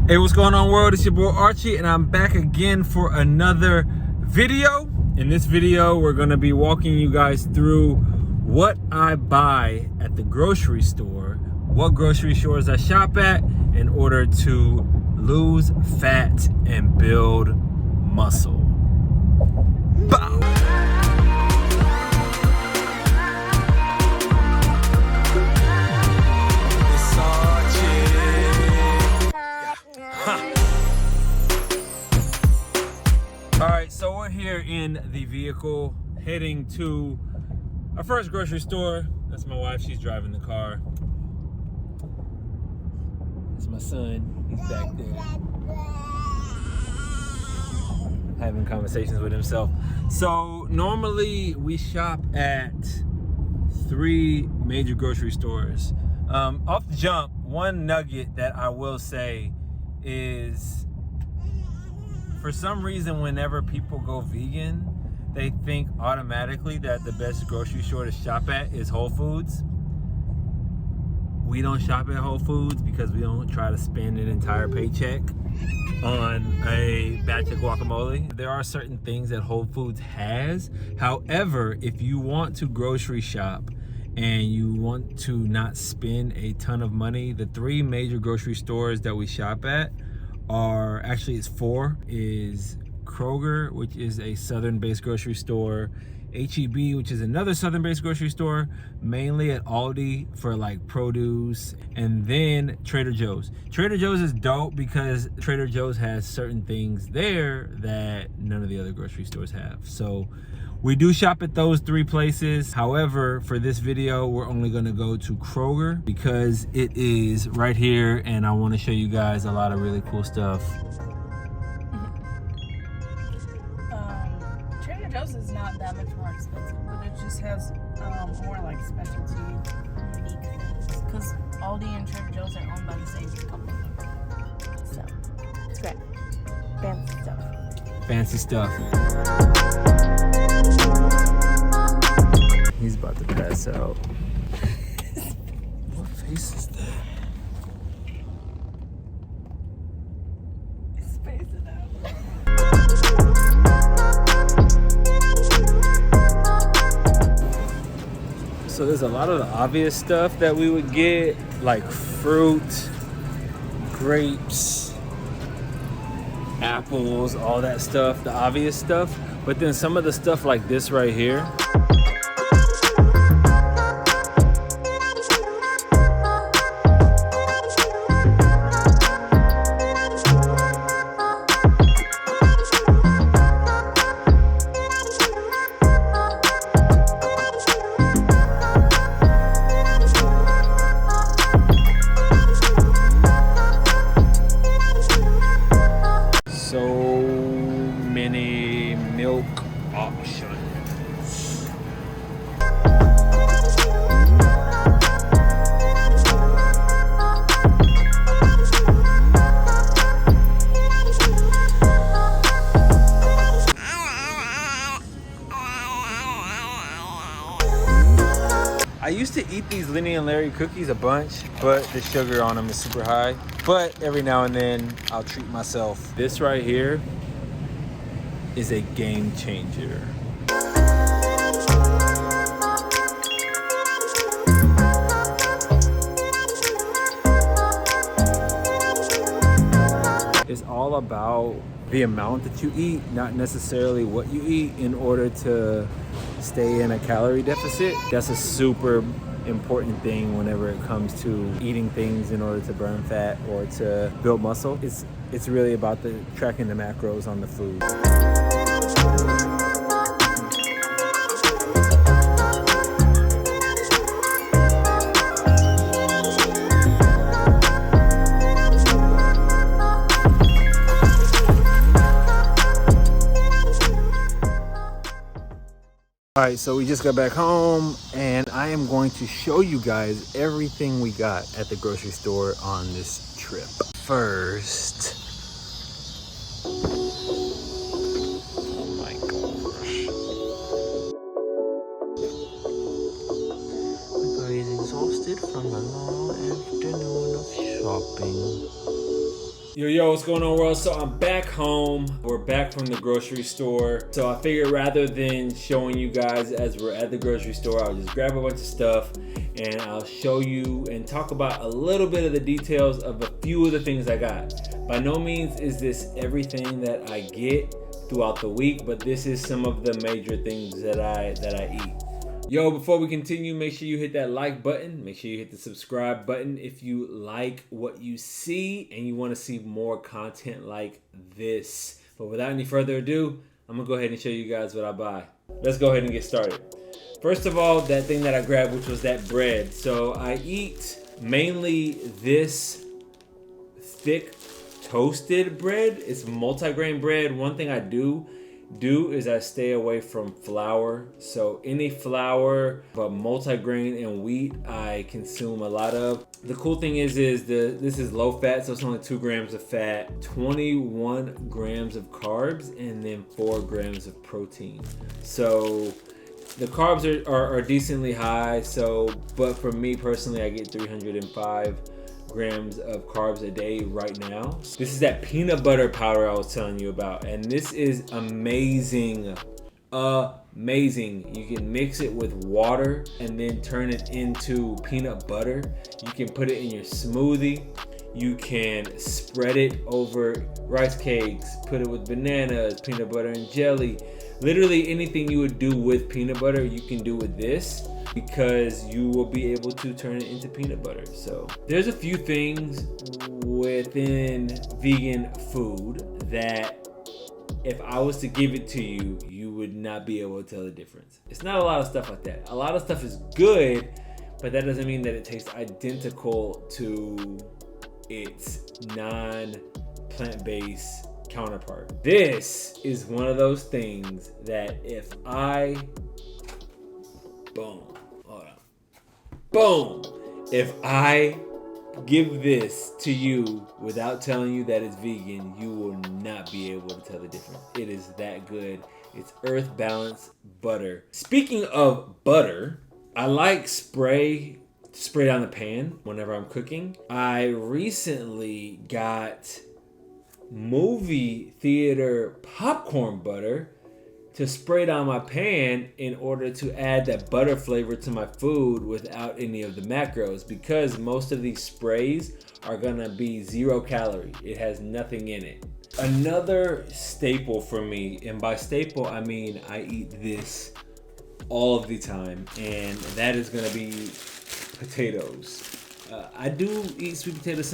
Hey, what's going on, world? It's your boy Archie, and I'm back again for another video. In this video, we're gonna be walking you guys through what I buy at the grocery store, what grocery stores I shop at in order to lose fat and build muscle. Bow. Alright, so we're here in the vehicle heading to our first grocery store. That's my wife, she's driving the car. That's my son, he's back there having conversations with himself. So normally we shop at 3 major grocery stores. Off the jump, one nugget that I will say is, for some reason, whenever people go vegan, they think automatically that the best grocery store to shop at is Whole Foods. We don't shop at Whole Foods because we don't try to spend an entire paycheck on a batch of guacamole. There are certain things that Whole Foods has. However, if you want to grocery shop and you want to not spend a ton of money, the 3 major grocery stores that we shop at are, actually it's 4, is Kroger, which is a southern-based grocery store, HEB, which is another southern-based grocery store, mainly at Aldi for like produce, and then Trader Joe's. Trader Joe's is dope because Trader Joe's has certain things there that none of the other grocery stores have. So we do shop at those 3 places. However, for this video, we're only gonna go to Kroger because it is right here and I wanna show you guys a lot of really cool stuff. Trader Joe's is not that much more expensive, but it just has more like specialty, unique things. Because Aldi and Trader Joe's are owned by the same company. So, it's great. Fancy stuff. Fancy stuff. He's about to pass out. What face is that? Space it out. So there's a lot of the obvious stuff that we would get, like fruit, grapes, apples, all that stuff, the obvious stuff. But then some of the stuff like this right here, so many milk options. I used to eat these Lenny and Larry cookies a bunch, but the sugar on them is super high. But every now and then, I'll treat myself. This right here is a game changer. It's all about the amount that you eat, not necessarily what you eat, in order to stay in a calorie deficit. That's a super important thing whenever it comes to eating things in order to burn fat or to build muscle. It's really about the tracking the macros on the food. Alright, so we just got back home and I am going to show you guys everything we got at the grocery store on this trip. First, oh my gosh. My guy is exhausted from a long afternoon of shopping. Yo, what's going on, world? So I'm back home. We're back from the grocery store. So I figured rather than showing you guys as we're at the grocery store, I'll just grab a bunch of stuff and I'll show you and talk about a little bit of the details of a few of the things I got. By no means is this everything that I get throughout the week, but this is some of the major things that I eat. Yo, before we continue, make sure you hit that like button. Make sure you hit the subscribe button if you like what you see and you want to see more content like this. But without any further ado, I'm going to go ahead and show you guys what I buy. Let's go ahead and get started. First of all, that thing that I grabbed, which was that bread. So I eat mainly this thick toasted bread. It's multigrain bread. One thing I do is I stay away from flour. So any flour, but multigrain and wheat, I consume a lot of. The cool thing is this is low fat, so it's only 2 grams of fat, 21 grams of carbs, and then 4 grams of protein. So the carbs are decently high. So, but for me personally, I get 305 grams of carbs a day right now. This is that peanut butter powder I was telling you about, and this is amazing. You can mix it with water and then turn it into peanut butter. You can put it in your smoothie. You can spread it over rice cakes, put it with bananas, peanut butter and jelly. Literally anything you would do with peanut butter, you can do with this, because you will be able to turn it into peanut butter. So there's a few things within vegan food that if I was to give it to you, you would not be able to tell the difference. It's not a lot of stuff like that. A lot of stuff is good, but that doesn't mean that it tastes identical to its non-plant-based counterpart. This is one of those things that if I if I give this to you without telling you that it's vegan, you will not be able to tell the difference. It is that good. It's Earth Balance butter. Speaking of butter, I like spray down the pan whenever I'm cooking. I recently got movie theater popcorn butter to spray down my pan in order to add that butter flavor to my food without any of the macros, because most of these sprays are gonna be 0 calorie. It has nothing in it. Another staple for me, and by staple I mean I eat this all of the time, and that is gonna be potatoes. I do eat sweet potatoes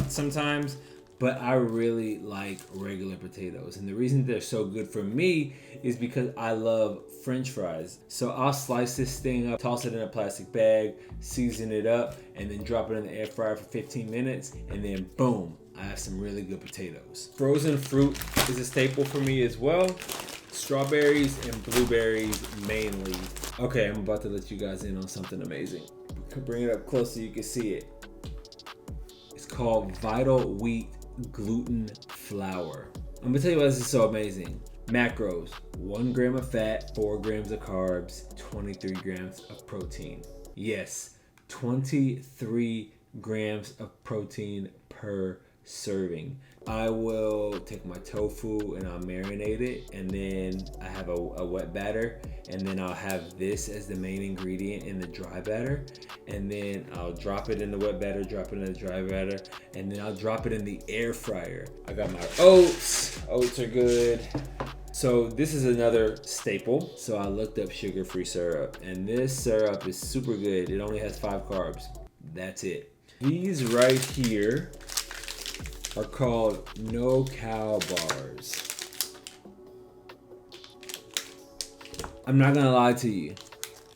sometimes, but I really like regular potatoes. And the reason they're so good for me is because I love French fries. So I'll slice this thing up, toss it in a plastic bag, season it up, and then drop it in the air fryer for 15 minutes, and then boom, I have some really good potatoes. Frozen fruit is a staple for me as well. Strawberries and blueberries mainly. Okay, I'm about to let you guys in on something amazing. Bring it up close so you can see it. It's called Vital Wheat gluten flour. I'm gonna tell you why this is so amazing. Macros: 1 gram of fat, 4 grams of carbs, 23 grams of protein. Yes, 23 grams of protein per serving. I will take my tofu and I'll marinate it, and then I have a wet batter, and then I'll have this as the main ingredient in the dry batter, and then I'll drop it in the wet batter, drop it in the dry batter, and then I'll drop it in the air fryer. I got my oats. Oats are good. So this is another staple. So I looked up sugar-free syrup, and this syrup is super good. It only has 5 carbs. That's it. These right here are called no-cal bars. I'm not gonna lie to you,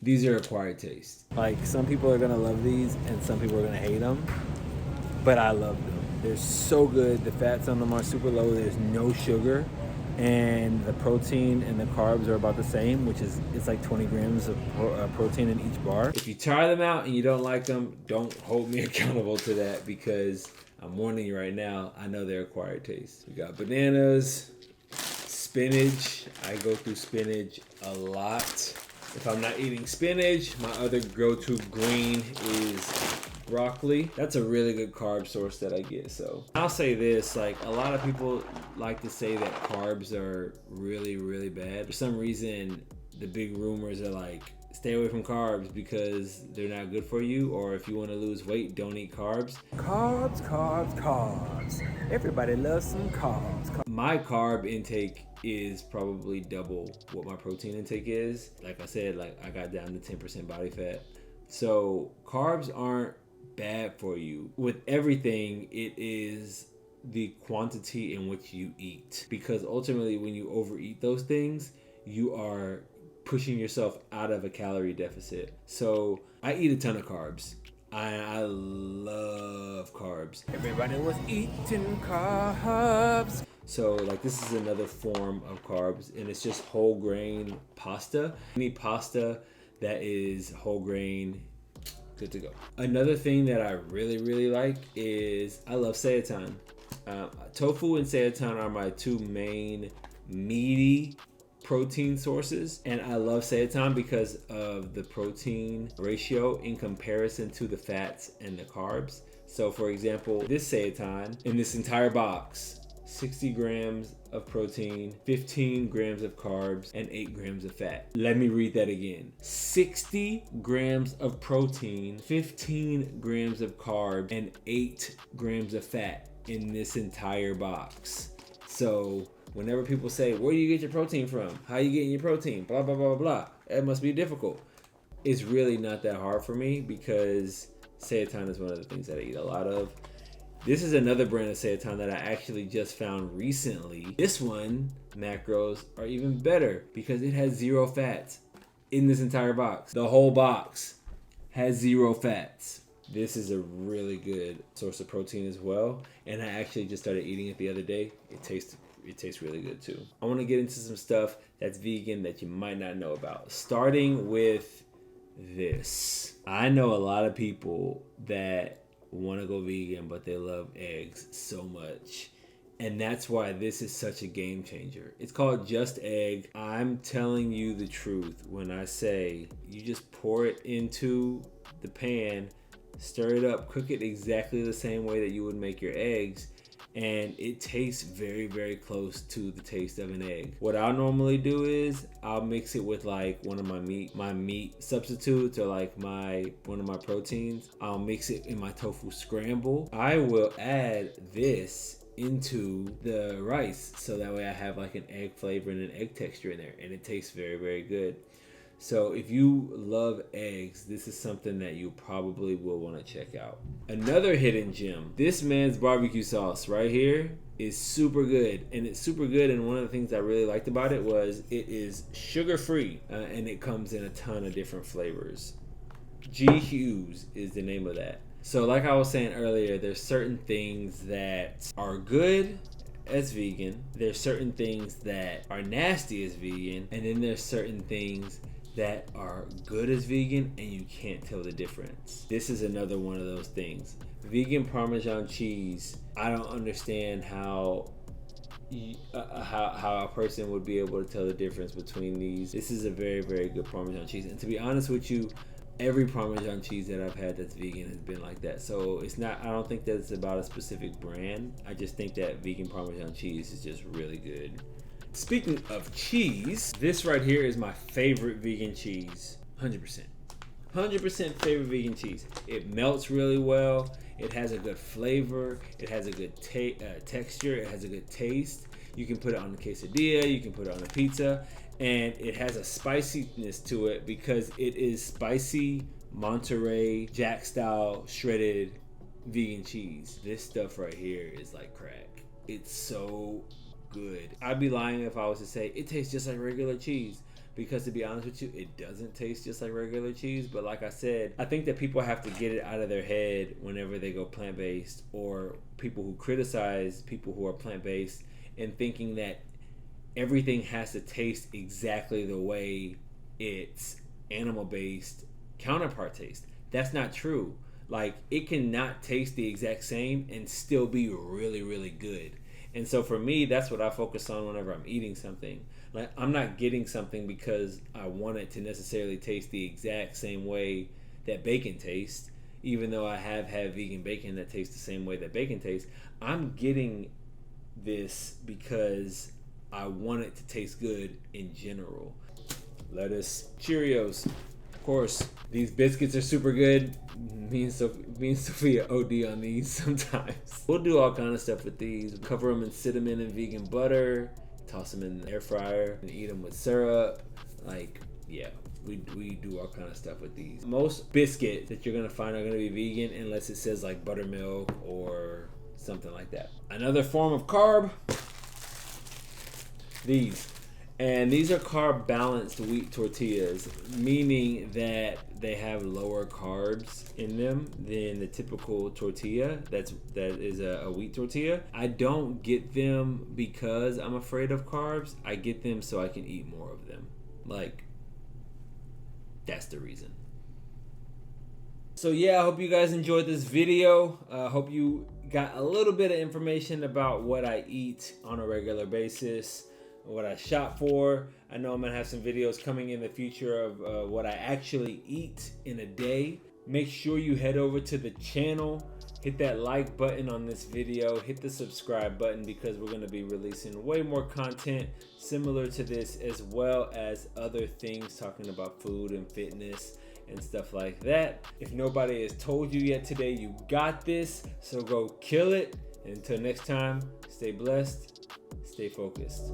these are acquired taste. Like, some people are gonna love these and some people are gonna hate them, but I love them. They're so good. The fats on them are super low. There's no sugar, and the protein and the carbs are about the same, which is, it's like 20 grams of protein in each bar. If you try them out and you don't like them, don't hold me accountable to that, because I'm warning you right now, I know they're acquired taste. We got bananas, spinach. I go through spinach a lot. If I'm not eating spinach, my other go-to green is broccoli. That's a really good carb source that I get. So I'll say this, like a lot of people like to say that carbs are really, really bad. For some reason, the big rumors are like, stay away from carbs because they're not good for you, or if you want to lose weight, don't eat carbs. Carbs, carbs, carbs. Everybody loves some carbs. My carb intake is probably double what my protein intake is. Like I said, like I got down to 10% body fat. So carbs aren't bad for you. With everything, it is the quantity in which you eat. Because ultimately, when you overeat those things, you are pushing yourself out of a calorie deficit. So I eat a ton of carbs. I love carbs. Everybody was eating carbs. So like this is another form of carbs, and it's just whole grain pasta. Any pasta that is whole grain, good to go. Another thing that I really, really like is I love seitan. Tofu and seitan are my two main meaty protein sources, and I love seitan because of the protein ratio in comparison to the fats and the carbs. So for example, this seitan in this entire box, 60 grams of protein, 15 grams of carbs, and 8 grams of fat. Let me read that again. 60 grams of protein, 15 grams of carbs, and 8 grams of fat in this entire box. So whenever people say, where do you get your protein from? How you getting your protein? Blah, blah, blah, blah. It must be difficult. It's really not that hard for me because seitan is one of the things that I eat a lot of. This is another brand of seitan that I actually just found recently. This one, macros, are even better because it has 0 fats in this entire box. The whole box has 0 fats. This is a really good source of protein as well. And I actually just started eating it the other day. It tastes really good too. I want to get into some stuff that's vegan that you might not know about. Starting with this. I know a lot of people that want to go vegan, but they love eggs so much. And that's why this is such a game changer. It's called Just Egg. I'm telling you the truth when I say you just pour it into the pan, stir it up, cook it exactly the same way that you would make your eggs, and it tastes very, very close to the taste of an egg. What I'll normally do is I'll mix it with like one of my meat substitutes, or like one of my proteins. I'll mix it in my tofu scramble. I will add this into the rice so that way I have like an egg flavor and an egg texture in there, and it tastes very, very good. So if you love eggs, this is something that you probably will want to check out. Another hidden gem, this man's barbecue sauce right here is super good. And it's super good, and one of the things I really liked about it was it is sugar-free, and it comes in a ton of different flavors. G Hughes is the name of that. So like I was saying earlier, there's certain things that are good as vegan, there's certain things that are nasty as vegan, and then there's certain things that are good as vegan and you can't tell the difference. This is another one of those things. Vegan Parmesan cheese, I don't understand how a person would be able to tell the difference between these. This is a very, very good Parmesan cheese, and to be honest with you, every Parmesan cheese that I've had that's vegan has been like that. So it's not, I don't think that it's about a specific brand. I just think that vegan Parmesan cheese is just really good. Speaking of cheese, this right here is my favorite vegan cheese. 100%. 100% favorite vegan cheese. It melts really well. It has a good flavor. It has a good texture. It has a good taste. You can put it on a quesadilla. You can put it on a pizza. And it has a spiciness to it because it is spicy Monterey Jack style shredded vegan cheese. This stuff right here is like crack. It's so good. I'd be lying if I was to say it tastes just like regular cheese, because to be honest with you, it doesn't taste just like regular cheese. But like I said, I think that people have to get it out of their head whenever they go plant-based, or people who criticize people who are plant-based and thinking that everything has to taste exactly the way its animal-based counterpart tastes. That's not true. Like, it cannot taste the exact same and still be really, really good. And so for me, that's what I focus on whenever I'm eating something. Like, I'm not getting something because I want it to necessarily taste the exact same way that bacon tastes. even though I have had vegan bacon that tastes the same way that bacon tastes. I'm getting this because I want it to taste good in general. Lettuce, Cheerios, of course. These biscuits are super good. Me and Sophia OD on these sometimes. We'll do all kind of stuff with these. Cover them in cinnamon and vegan butter. Toss them in the air fryer and eat them with syrup. Like, yeah, we do all kind of stuff with these. Most biscuits that you're gonna find are gonna be vegan unless it says like buttermilk or something like that. Another form of carb, these. And these are carb balanced wheat tortillas, meaning that they have lower carbs in them than the typical tortilla that is a wheat tortilla. I don't get them because I'm afraid of carbs. I get them so I can eat more of them. Like, that's the reason. So yeah, I hope you guys enjoyed this video. I hope you got a little bit of information about what I eat on a regular basis, what I shop for. I know I'm gonna have some videos coming in the future of what I actually eat in a day. Make sure you head over to the channel, hit that like button on this video, hit the subscribe button, because we're gonna be releasing way more content similar to this, as well as other things talking about food and fitness and stuff like that. If nobody has told you yet today, you got this, so go kill it. Until next time, stay blessed, stay focused.